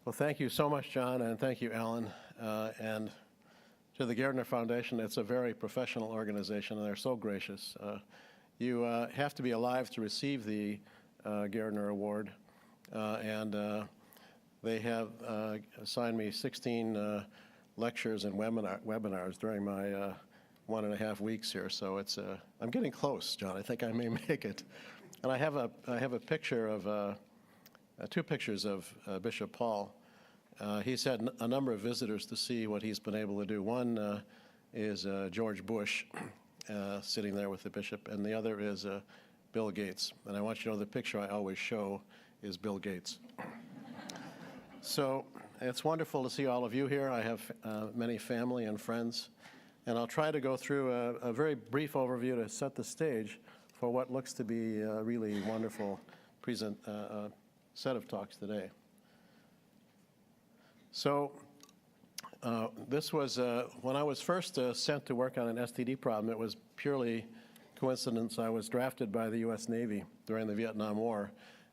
Well, thank you so much, John, and thank you, Alan. And to the Gairdner Foundation, it's a very professional organization, and they're so gracious. You have to be alive to receive the Gairdner Award, and they have assigned me 16 lectures and webinars during my 1.5 weeks here. So it's I'm getting close, John. I think I may make it. And I have a picture of two pictures of Bishop Paul. He's had a number of visitors to see what he's been able to do. One is George Bush sitting there with the bishop, and the other is Bill Gates. And I want you to know the picture I always show is Bill Gates. So it's wonderful to see all of you here. I have many family and friends, and I'll try to go through a very brief overview to set the stage for what looks to be a really wonderful set of talks today. So this was, when I was first sent to work on an STD problem, it was purely coincidence. I was drafted by the U.S. Navy during the Vietnam War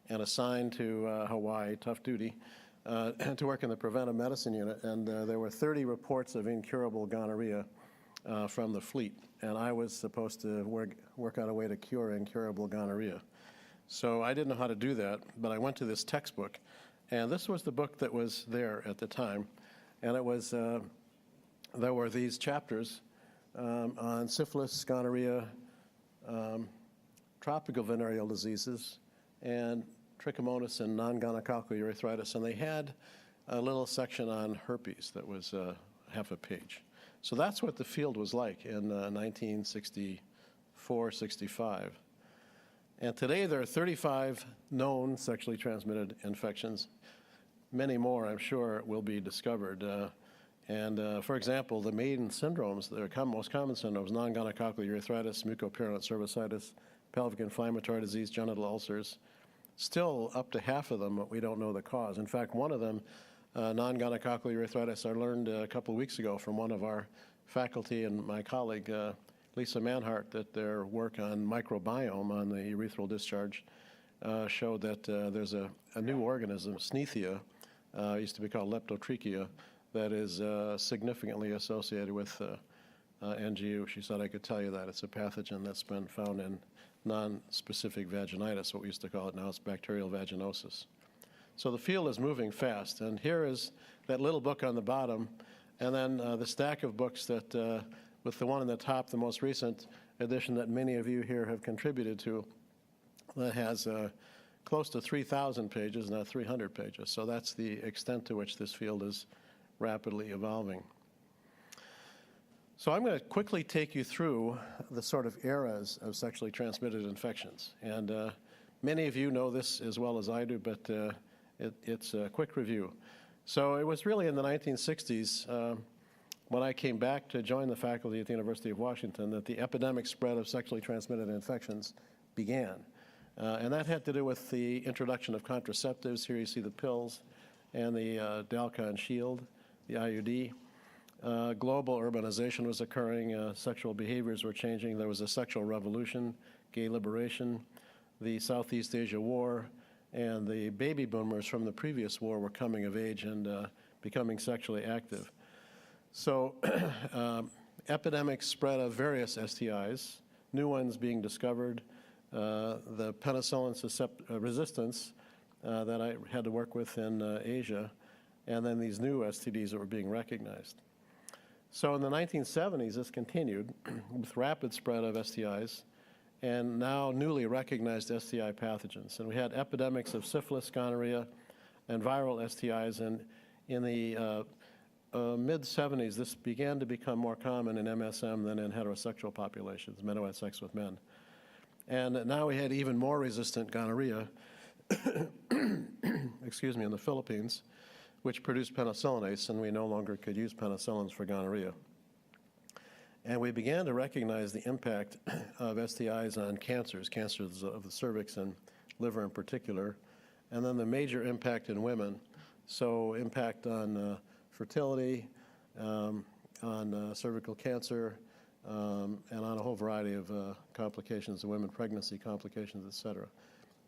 and assigned to Hawaii, tough duty, to work in the preventive medicine unit. And there were 30 reports of incurable gonorrhea from the fleet. And I was supposed to work out a way to cure incurable gonorrhea. So I didn't know how to do that, but I went to this textbook. And this was the book that was there at the time. And it was, there were these chapters on syphilis, gonorrhea, tropical venereal diseases, and trichomonas and non-gonococcal urethritis. And they had a little section on herpes that was half a page. So that's what the field was like in 1964, 65. And today there are 35 known sexually transmitted infections. Many more, I'm sure, will be discovered. For example, the maiden syndromes, the most common syndromes, non-gonococcal urethritis, mucopurulent cervicitis, pelvic inflammatory disease, genital ulcers, still up to half of them, we don't know the cause. In fact, one of them, non-gonococcal urethritis, I learned a couple of weeks ago from one of our faculty and my colleague, Lisa Manhart, that their work on microbiome on the urethral discharge showed that there's a new organism, Snethia, used to be called leptotrichia, that is significantly associated with NGU. She said I could tell you that. It's a pathogen that's been found in non-specific vaginitis, what we used to call it. Now it's bacterial vaginosis. So the field is moving fast. And here is that little book on the bottom, and then the stack of books that with the one on the top, the most recent edition that many of you here have contributed to, that has close to 3,000 pages, not 300 pages. So that's the extent to which this field is rapidly evolving. So I'm going to quickly take you through the sort of eras of sexually transmitted infections. And many of you know this as well as I do, but it's a quick review. So it was really in the 1960s when I came back to join the faculty at the University of Washington that the epidemic spread of sexually transmitted infections began. And that had to do with the introduction of contraceptives. Here you see the pills and the Dalcon Shield, the IUD. Global urbanization was occurring. Sexual behaviors were changing. There was a sexual revolution, gay liberation, the Southeast Asia War, and the baby boomers from the previous war were coming of age and becoming sexually active. So epidemic spread of various STIs, new ones being discovered, the penicillin resistance that I had to work with in Asia, and then these new STDs that were being recognized. So in the 1970s, this continued with rapid spread of STIs and now newly recognized STI pathogens. And we had epidemics of syphilis, gonorrhea, and viral STIs. And in the mid-70s, this began to become more common in MSM than in heterosexual populations, men who had sex with men. And now we had even more resistant gonorrhea, excuse me, in the Philippines, which produced penicillinase, and we no longer could use penicillins for gonorrhea. And we began to recognize the impact of STIs on cancers of the cervix and liver in particular, and then the major impact in women. So impact on fertility, on cervical cancer, and on a whole variety of complications of women, pregnancy complications, et cetera.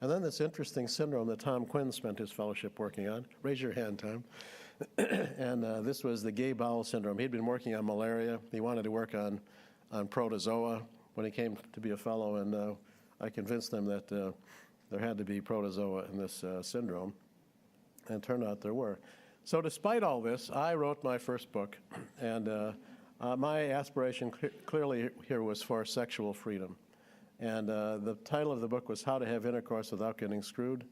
And then this interesting syndrome that Tom Quinn spent his fellowship working on. Raise your hand, Tom. And this was the gay bowel syndrome. He'd been working on malaria. He wanted to work on protozoa when he came to be a fellow, and I convinced him that there had to be protozoa in this syndrome, and it turned out there were. So despite all this, I wrote my first book, and my aspiration clearly here was for sexual freedom. And the title of the book was How to Have Intercourse Without Getting Screwed.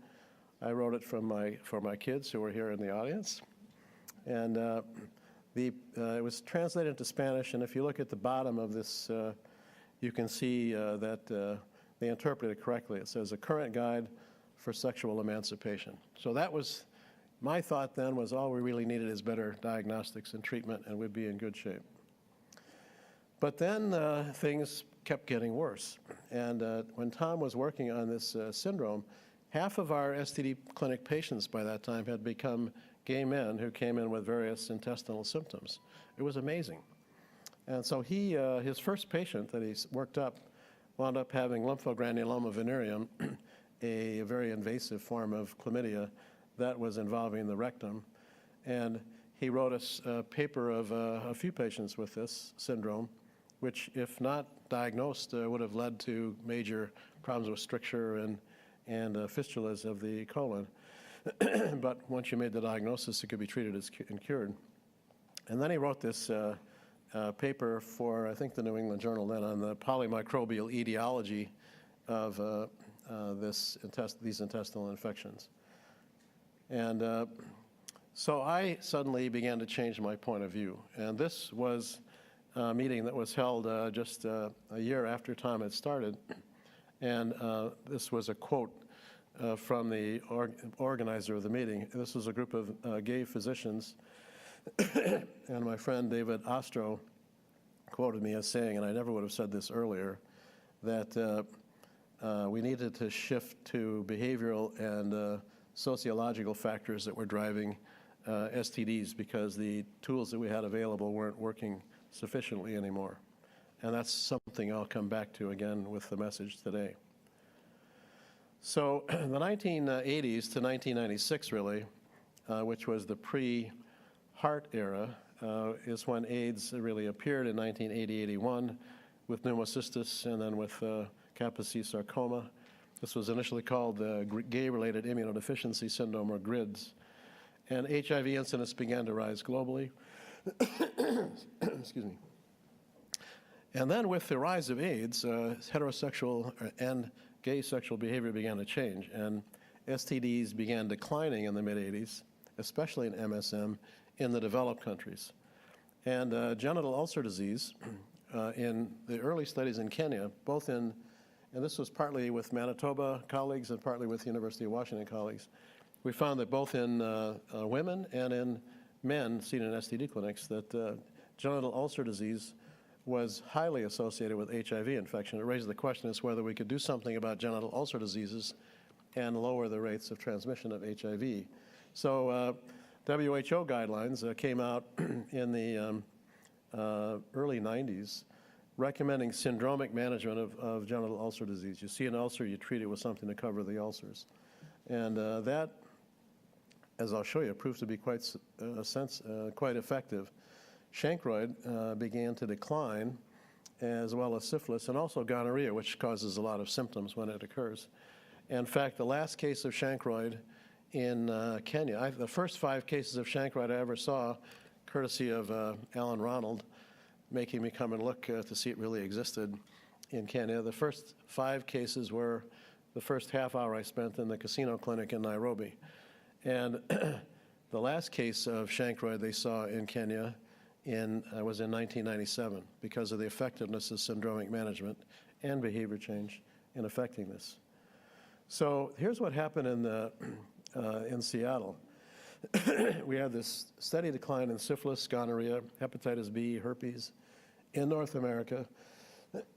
I wrote it for my kids who were here in the audience. And it was translated into Spanish, and if you look at the bottom of this, you can see that they interpret it correctly. It says, a current guide for sexual emancipation. So that was, my thought then was all we really needed is better diagnostics and treatment, and we'd be in good shape. But then things kept getting worse. And when Tom was working on this syndrome, half of our STD clinic patients by that time had become gay men who came in with various intestinal symptoms. It was amazing. And so his first patient that he worked up wound up having lymphogranuloma venereum, a very invasive form of chlamydia that was involving the rectum. And he wrote us a paper of a few patients with this syndrome, which, if not diagnosed, would have led to major problems with stricture and fistulas of the colon. But once you made the diagnosis, it could be treated and cured. And then he wrote this paper for, I think, the New England Journal then on the polymicrobial etiology of these intestinal infections. And so I suddenly began to change my point of view. And this was a meeting that was held just a year after Tom had started. And this was a quote from the organizer of the meeting. This was a group of gay physicians, and my friend David Ostro quoted me as saying, and I never would have said this earlier, that we needed to shift to behavioral and sociological factors that were driving STDs because the tools that we had available weren't working sufficiently anymore. And that's something I'll come back to again with the message today. So the 1980s to 1996, really, which was the pre-heart era, is when AIDS really appeared in 1980-81 with pneumocystis and then with Kaposi sarcoma. This was initially called gay-related immunodeficiency syndrome, or GRIDS. And HIV incidence began to rise globally. Excuse me. And then with the rise of AIDS, heterosexual and gay sexual behavior began to change, and STDs began declining in the mid-'80s, especially in MSM, in the developed countries. And genital ulcer disease, in the early studies in Kenya, both in, and this was partly with Manitoba colleagues and partly with the University of Washington colleagues, we found that both in women and in men seen in STD clinics that genital ulcer disease was highly associated with HIV infection. It raises the question as whether we could do something about genital ulcer diseases and lower the rates of transmission of HIV. So WHO guidelines came out in the early 90s recommending syndromic management of genital ulcer disease. You see an ulcer, you treat it with something to cover the ulcers. And that, as I'll show you, proved to be quite effective. Chancroid began to decline, as well as syphilis, and also gonorrhea, which causes a lot of symptoms when it occurs. In fact, the last case of chancroid in Kenya, the first 5 cases of chancroid I ever saw, courtesy of Alan Ronald, making me come and look to see it really existed in Kenya. The first 5 cases were the first half hour I spent in the casino clinic in Nairobi. And the last case of chancroid they saw in Kenya was in 1997 because of the effectiveness of syndromic management and behavior change in affecting this. So here's what happened in Seattle. We had this steady decline in syphilis, gonorrhea, hepatitis B, herpes in North America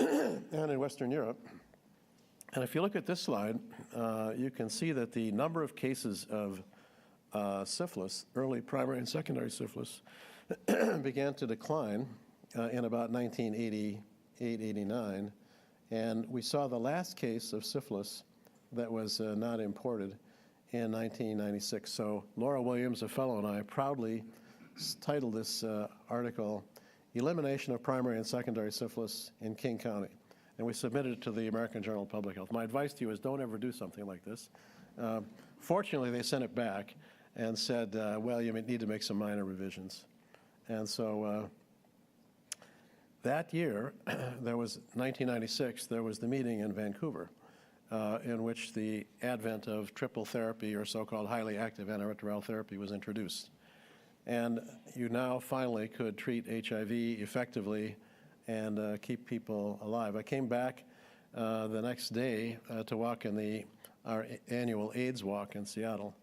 and in Western Europe. And if you look at this slide, you can see that the number of cases of syphilis, early primary and secondary syphilis, began to decline in about 1988, 89. And we saw the last case of syphilis that was not imported in 1996. So Laura Williams, a fellow, and I proudly titled this article, Elimination of Primary and Secondary Syphilis in King County. And we submitted it to the American Journal of Public Health. My advice to you is don't ever do something like this. Fortunately, they sent it back and said, well, you need to make some minor revisions. And so that year, there was 1996, there was the meeting in Vancouver in which the advent of triple therapy, or so-called highly active antiretroviral therapy, was introduced. And you now finally could treat HIV effectively and keep people alive. I came back the next day to walk in our annual AIDS walk in Seattle.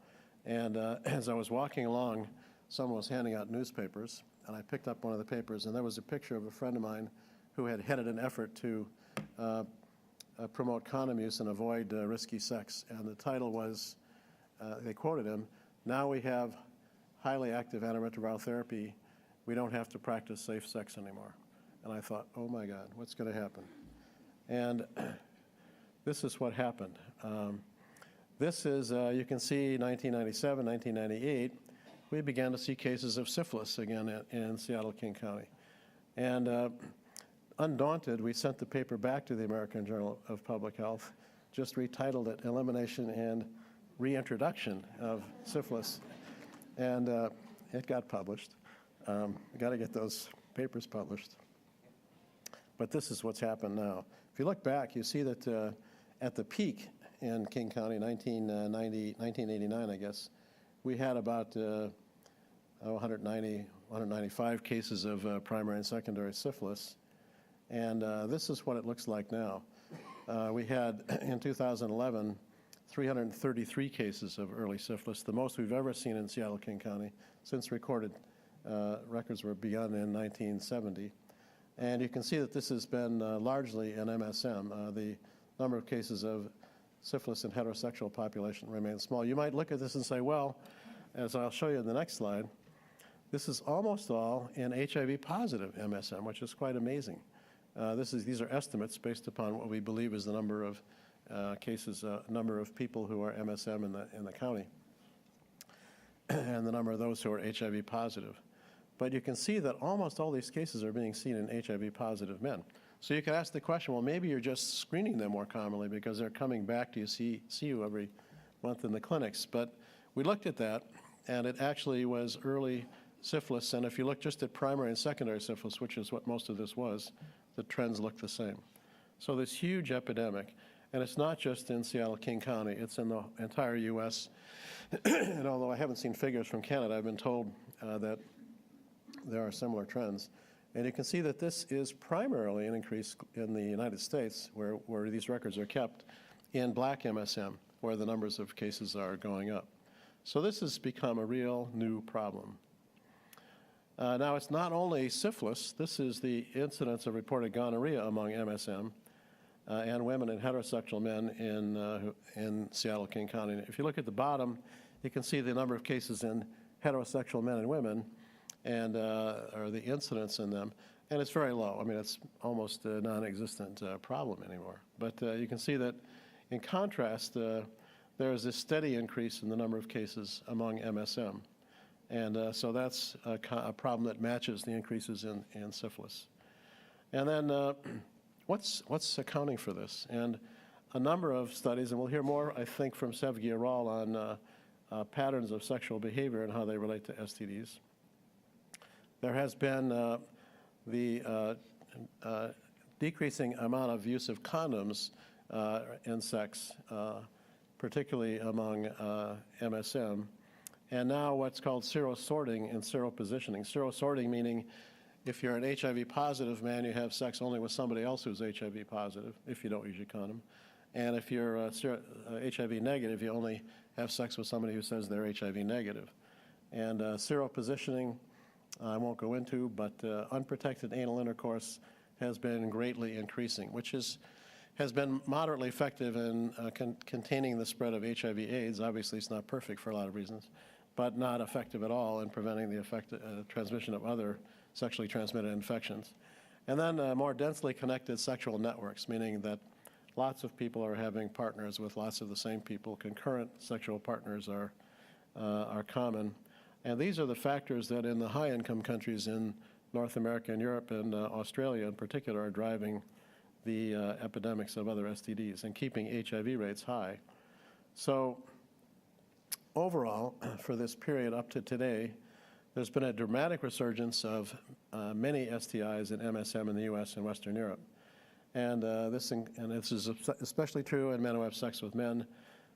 And as I was walking along, someone was handing out newspapers, and I picked up one of the papers, and there was a picture of a friend of mine who had headed an effort to promote condom use and avoid risky sex. And the title was, they quoted him, "Now we have highly active antiretroviral therapy. We don't have to practice safe sex anymore." And I thought, oh my God, what's going to happen? And this is what happened. This is, you can see 1997, 1998, we began to see cases of syphilis again in Seattle, King County. And undaunted, we sent the paper back to the American Journal of Public Health, just retitled it Elimination and Reintroduction of Syphilis. And it got published. We got to get those papers published. But this is what's happened now. If you look back, you see that at the peak in King County, 1989, I guess, we had about 195 cases of primary and secondary syphilis. And this is what it looks like now. We had, in 2011, 333 cases of early syphilis, the most we've ever seen in Seattle, King County, since recorded records were begun in 1970. And you can see that this has been largely an MSM. The number of cases of syphilis in heterosexual population remains small. You might look at this and say, well, as I'll show you in the next slide, this is almost all in HIV-positive MSM, which is quite amazing. These are estimates based upon what we believe is the number of cases, number of people who are MSM in the county, and the number of those who are HIV positive. But you can see that almost all these cases are being seen in HIV-positive men. So you can ask the question, well, maybe you're just screening them more commonly because they're coming back to see you every month in the clinics. But we looked at that, and it actually was early syphilis. And if you look just at primary and secondary syphilis, which is what most of this was, the trends look the same. So this huge epidemic, and it's not just in Seattle, King County, it's in the entire U.S. And although I haven't seen figures from Canada, I've been told that there are similar trends. And you can see that this is primarily an increase in the United States, where these records are kept, in black MSM, where the numbers of cases are going up. So this has become a real new problem. Now, it's not only syphilis. This is the incidence of reported gonorrhea among MSM and women and heterosexual men in Seattle, King County. If you look at the bottom, you can see the number of cases in heterosexual men and women, and or the incidence in them, and it's very low. I mean, it's almost a non-existent problem anymore. But you can see that, in contrast, there is a steady increase in the number of cases among MSM. And so that's a problem that matches the increases in syphilis. And then what's accounting for this? And a number of studies, and we'll hear more, I think, from Sev Gieral on patterns of sexual behavior and how they relate to STDs. There has been the decreasing amount of use of condoms in sex, particularly among MSM. And now what's called serosorting and seropositioning. Serosorting meaning if you're an HIV positive man, you have sex only with somebody else who's HIV positive, if you don't use your condom. And if you're HIV negative, you only have sex with somebody who says they're HIV negative. And seropositioning, I won't go into, but unprotected anal intercourse has been greatly increasing, which has been moderately effective in containing the spread of HIV/AIDS. Obviously, it's not perfect for a lot of reasons, but not effective at all in preventing the transmission of other sexually transmitted infections. And then more densely connected sexual networks, meaning that lots of people are having partners with lots of the same people. Concurrent sexual partners are common. And these are the factors that in the high-income countries in North America and Europe and Australia in particular are driving the epidemics of other STDs and keeping HIV rates high. So overall, for this period up to today, there's been a dramatic resurgence of many STIs and MSM in the U.S. and Western Europe. And this is especially true in men who have sex with men.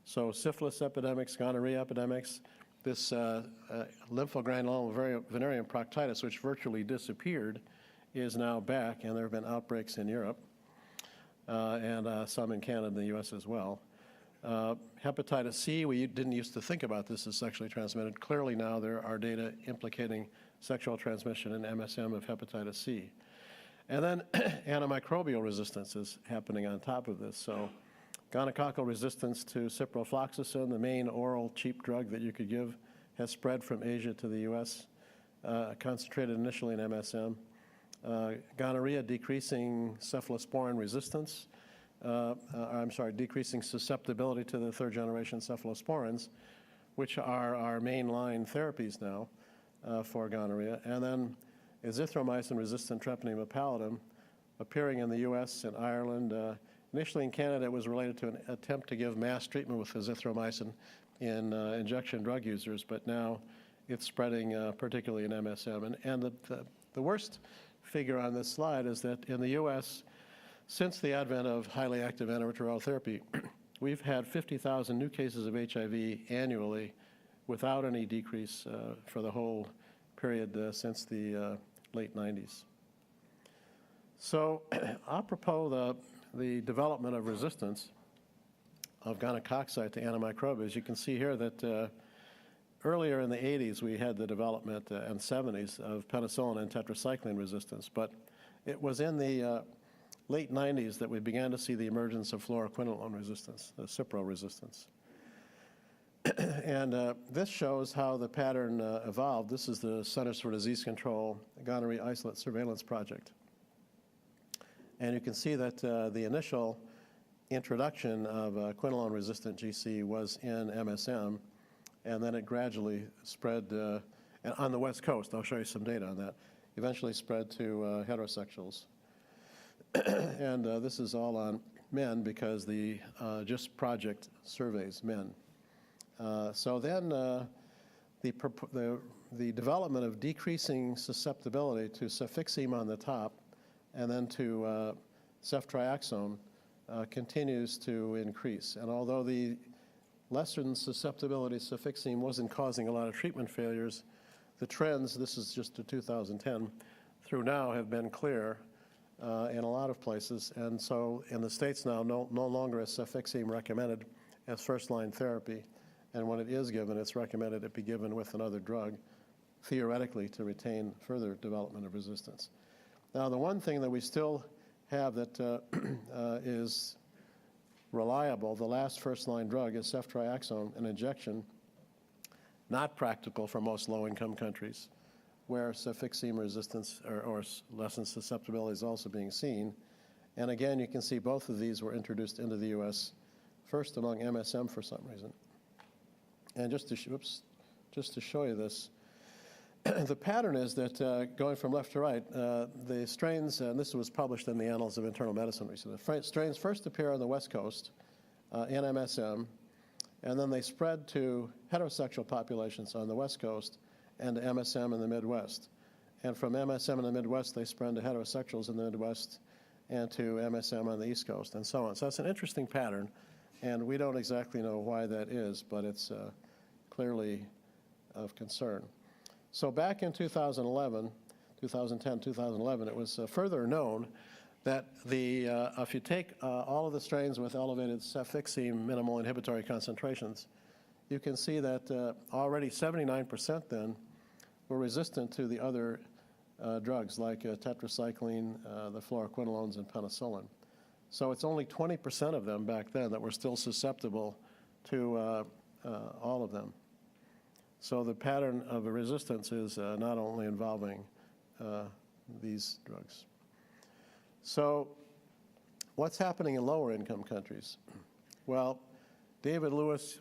So syphilis epidemics, gonorrhea epidemics, this lymphogranuloma venereal proctitis, which virtually disappeared, is now back, and there have been outbreaks in Europe and some in Canada and the U.S. as well. Hepatitis C, we didn't used to think about this as sexually transmitted. Clearly now there are data implicating sexual transmission in MSM of hepatitis C. And then antimicrobial resistance is happening on top of this. So gonococcal resistance to ciprofloxacin, the main oral cheap drug that you could give, has spread from Asia to the U.S., concentrated initially in MSM. Gonorrhea decreasing cephalosporin resistance, decreasing susceptibility to the third-generation cephalosporins, which are our main-line therapies now for gonorrhea. And then azithromycin-resistant treponema pallidum appearing in the U.S. and Ireland. Initially in Canada, it was related to an attempt to give mass treatment with azithromycin in injection drug users, but now it's spreading particularly in MSM. And the worst figure on this slide is that in the U.S., since the advent of highly active antiretroviral therapy, we've had 50,000 new cases of HIV annually without any decrease for the whole period since the late 90s. So apropos the development of resistance of gonococci to antimicrobials, you can see here that earlier in the 80s we had the development and 70s of penicillin and tetracycline resistance, but it was in the late 90s that we began to see the emergence of fluoroquinolone resistance, the Cipro resistance. And this shows how the pattern evolved. This is the Centers for Disease Control Gonorrhea Isolate Surveillance Project. And you can see that the initial introduction of quinolone-resistant GC was in MSM, and then it gradually spread on the West Coast. I'll show you some data on that. Eventually spread to heterosexuals. And this is all on men because the GIST project surveys men. So then the development of decreasing susceptibility to cefixime on the top and then to ceftriaxone continues to increase. And although the lessened susceptibility to cefixime wasn't causing a lot of treatment failures, the trends, this is just to 2010, through now have been clear in a lot of places. And so in the States now, no longer is cefixime recommended as first-line therapy. And when it is given, it's recommended it be given with another drug, theoretically, to retain further development of resistance. Now, the one thing that we still have that is reliable, the last first-line drug is ceftriaxone, an injection, not practical for most low-income countries, where cefixime resistance or lessened susceptibility is also being seen. And again, you can see both of these were introduced into the U.S., first among MSM for some reason. And just to show you this, the pattern is that going from left to right, the strains, and this was published in the Annals of Internal Medicine recently, the strains first appear on the West Coast in MSM, and then they spread to heterosexual populations on the West Coast and to MSM in the Midwest. And from MSM in the Midwest, they spread to heterosexuals in the Midwest and to MSM on the East Coast, and so on. So that's an interesting pattern, and we don't exactly know why that is, but it's clearly of concern. So back in 2010, 2011, it was further known that if you take all of the strains with elevated cefixime minimal inhibitory concentrations, you can see that already 79% then were resistant to the other drugs like tetracycline, the fluoroquinolones, and penicillin. So it's only 20% of them back then that were still susceptible to all of them. So the pattern of a resistance is not only involving these drugs. So What's happening in lower income countries? Well, David Lewis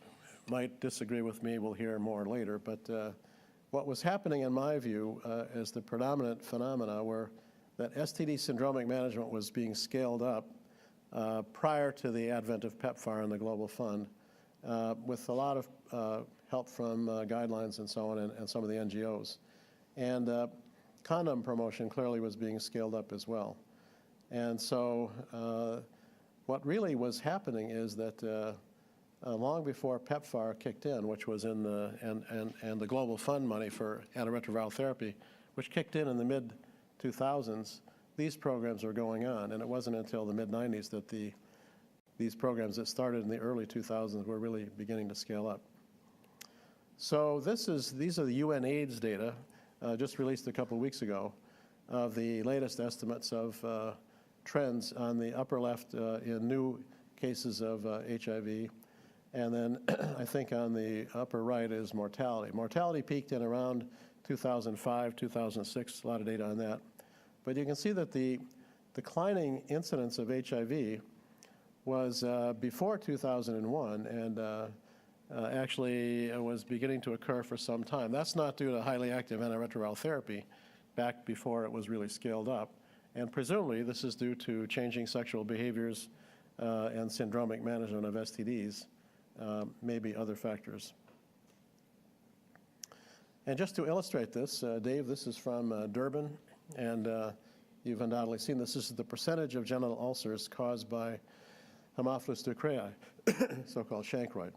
might disagree with me, we'll hear more later, but what was happening in my view as the predominant phenomena were that STD syndromic management was being scaled up prior to the advent of PEPFAR and the Global Fund, with a lot of help from guidelines and so on and some of the NGOs. And condom promotion clearly was being scaled up as well. And so what really was happening is that long before PEPFAR kicked in, which was in the, and the Global Fund money for antiretroviral therapy, which kicked in the mid-2000s, these programs were going on. And it wasn't until the mid-90s that these programs that started in the early 2000s were really beginning to scale up. So these are the UN AIDS data, just released a couple of weeks ago, of the latest estimates of trends on the upper left in new cases of HIV. And then I think on the upper right is mortality. Mortality peaked in around 2005, 2006, a lot of data on that. But you can see that the declining incidence of HIV was before 2001, and actually it was beginning to occur for some time. That's not due to highly active antiretroviral therapy back before it was really scaled up. And presumably this is due to changing sexual behaviors and syndromic management of STDs, maybe other factors. And just to illustrate this, Dave, this is from Durban, and you've undoubtedly seen this. This is the percentage of genital ulcers caused by Haemophilus ducreyi, so-called chancroid.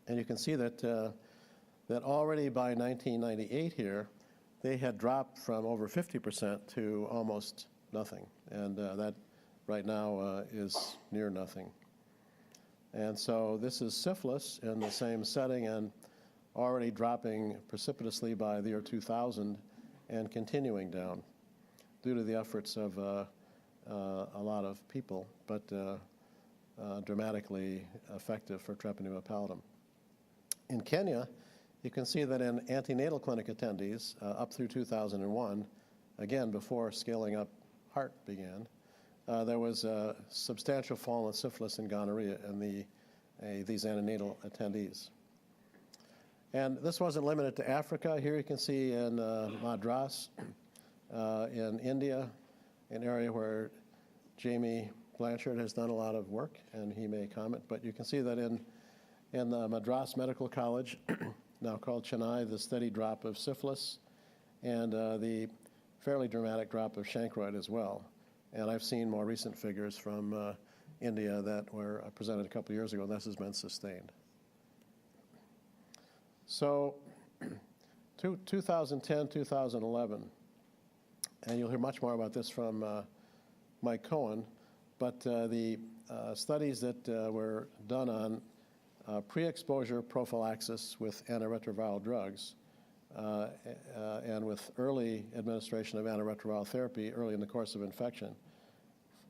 And you can see that, that already by 1998 here, they had dropped from over 50% to almost nothing. And that right now is near nothing. And so this is syphilis in the same setting and already dropping precipitously by the year 2000 and continuing down due to the efforts of a lot of people, but dramatically effective for treponema pallidum. In Kenya, you can see that in antenatal clinic attendees up through 2001, again before scaling up heart began, there was a substantial fall in syphilis and gonorrhea in these antenatal attendees. And this wasn't limited to Africa. Here you can see in Madras, in India, an area where Jamie Blanchard has done a lot of work, and he may comment, but you can see that in the Madras Medical College, now called Chennai, the steady drop of syphilis and the fairly dramatic drop of chancroid as well. And I've seen more recent figures from India that were presented a couple of years ago, and this has been sustained. So 2010, 2011, and you'll hear much more about this from Mike Cohen, but the studies that were done on pre-exposure prophylaxis with antiretroviral drugs and with early administration of antiretroviral therapy early in the course of infection,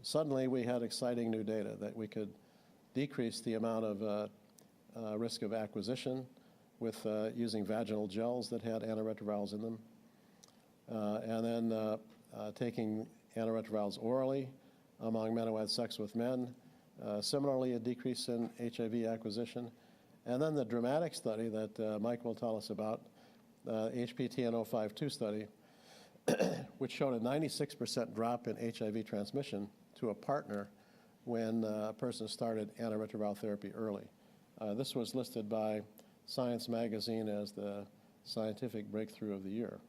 suddenly we had exciting new data that we could decrease the amount of risk of acquisition with using vaginal gels that had antiretrovirals in them, and then taking antiretrovirals orally among men who had sex with men. Similarly, a decrease in HIV acquisition. And then the dramatic study that Mike will tell us about, the HPTN 052 study, which showed a 96% drop in HIV transmission to a partner when a person started antiretroviral therapy early. This was listed by Science magazine as the scientific breakthrough of the year.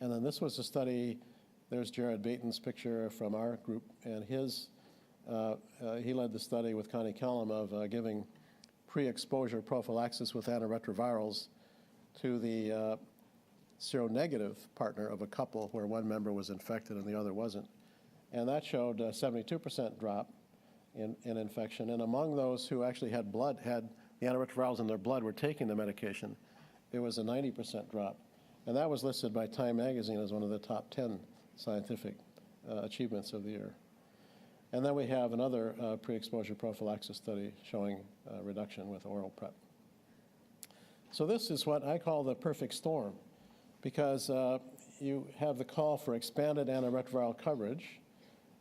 And then this was a study, there's Jared Baton's picture from our group, and his he led the study with Connie Kellum of giving pre-exposure prophylaxis with antiretrovirals to the seronegative partner of a couple where one member was infected and the other wasn't. And that showed a 72% drop in infection. And among those who actually had the antiretrovirals in their blood, were taking the medication, there was a 90% drop. And that was listed by Time magazine as one of the top 10 scientific achievements of the year. And then we have another pre-exposure prophylaxis study showing reduction with oral PrEP. So this is what I call the perfect storm, because you have the call for expanded antiretroviral coverage,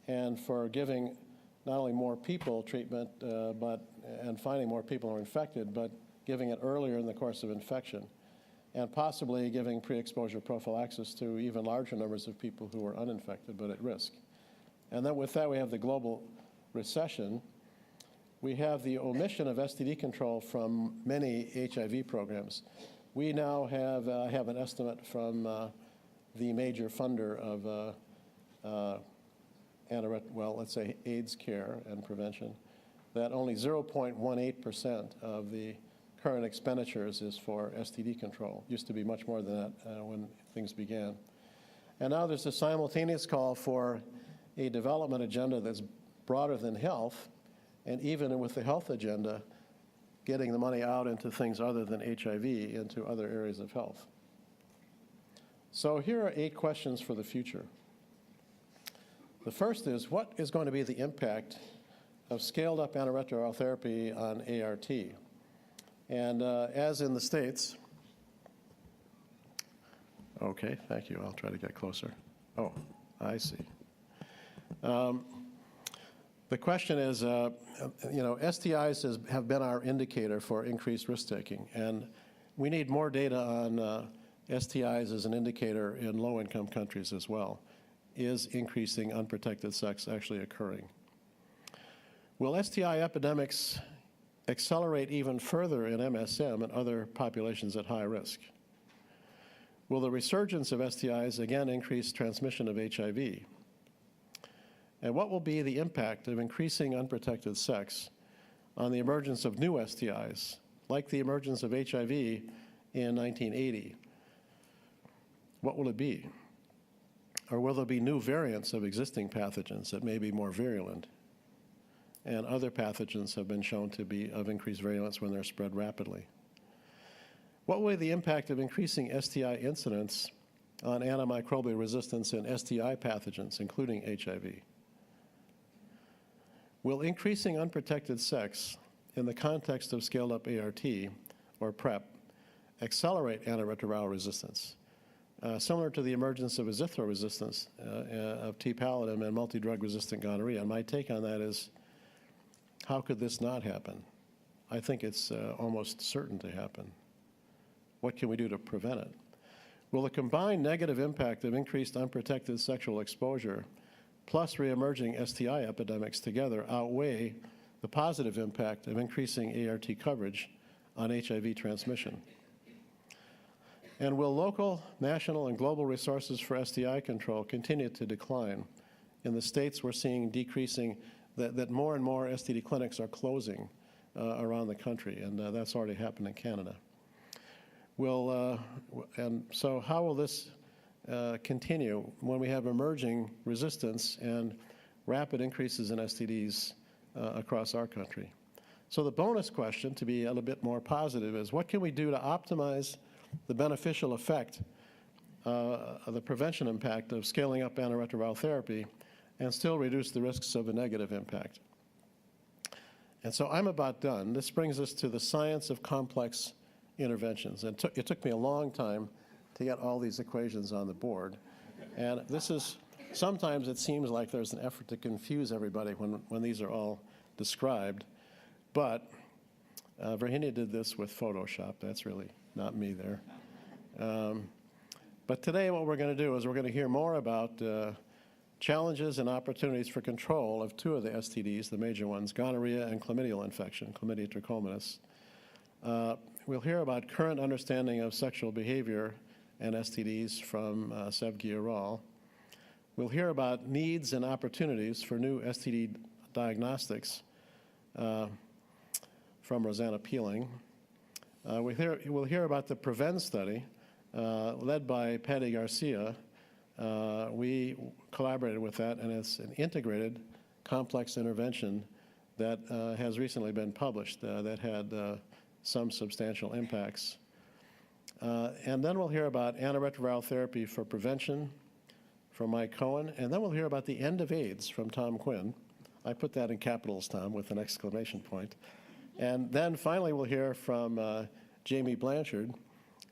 and for giving not only more people treatment and finding more people who are infected, but giving it earlier in the course of infection, and possibly giving pre-exposure prophylaxis to even larger numbers of people who are uninfected but at risk. And then with that, we have the global recession. We have the omission of STD control from many HIV programs. We now have an estimate from the major funder of let's say AIDS care and prevention, that only 0.18% of the current expenditures is for STD control. Used to be much more than that when things began. And now there's a simultaneous call for a development agenda that's broader than health, and even with the health agenda, getting the money out into things other than HIV, into other areas of health. So here are 8 questions for the future. The first is, what is going to be the impact of scaled-up antiretroviral therapy on ART? And as in the States, okay, thank you. I'll try to get closer. Oh, I see. The question is, STIs have been our indicator for increased risk-taking, and we need more data on STIs as an indicator in low-income countries as well. Is increasing unprotected sex actually occurring? Will STI epidemics accelerate even further in MSM and other populations at high risk? Will the resurgence of STIs again increase transmission of HIV? And what will be the impact of increasing unprotected sex on the emergence of new STIs, like the emergence of HIV in 1980? What will it be? Or will there be new variants of existing pathogens that may be more virulent? And other pathogens have been shown to be of increased virulence when they're spread rapidly. What will be the impact of increasing STI incidence on antimicrobial resistance in STI pathogens, including HIV? Will increasing unprotected sex in the context of scaled-up ART, or PrEP, accelerate antiretroviral resistance? Similar to the emergence of azithro resistance of T. pallidum and multi-drug resistant gonorrhea. And my take on that is, how could this not happen? I think it's almost certain to happen. What can we do to prevent it? Will the combined negative impact of increased unprotected sexual exposure plus reemerging STI epidemics together outweigh the positive impact of increasing ART coverage on HIV transmission? And will local, national, and global resources for STI control continue to decline? In the states, we're seeing decreasing, that more and more STD clinics are closing around the country, and that's already happened in Canada. And so how will this continue when we have emerging resistance and rapid increases in STDs across our country? So the bonus question, to be a little bit more positive, is what can we do to optimize the beneficial effect of the prevention impact of scaling up antiretroviral therapy and still reduce the risks of a negative impact? And so I'm about done. This brings us to the science of complex interventions. And it took me a long time to get all these equations on the board. And this is, sometimes it seems like there's an effort to confuse everybody when these are all described. But Virginia did this with Photoshop. That's really not me there. But today what we're going to do is we're going to hear more about challenges and opportunities for control of 2 of the STDs, the major ones, gonorrhea and chlamydial infection, chlamydia trachomatis. We'll hear about current understanding of sexual behavior and STDs from Sev Gioral. We'll hear about needs and opportunities for new STD diagnostics from Rosanna Peeling. We'll hear about the PREVEN study led by Patty Garcia. We collaborated with that, and it's an integrated complex intervention that has recently been published that had some substantial impacts. And then we'll hear about antiretroviral therapy for prevention from Mike Cohen, and then we'll hear about the end of AIDS from Tom Quinn. I put that in capitals, Tom, with an exclamation point. And then finally we'll hear from Jamie Blanchard,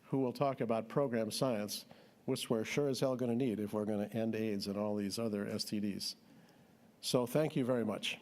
who will talk about program science, which we're sure as hell going to need if we're going to end AIDS and all these other STDs. So thank you very much.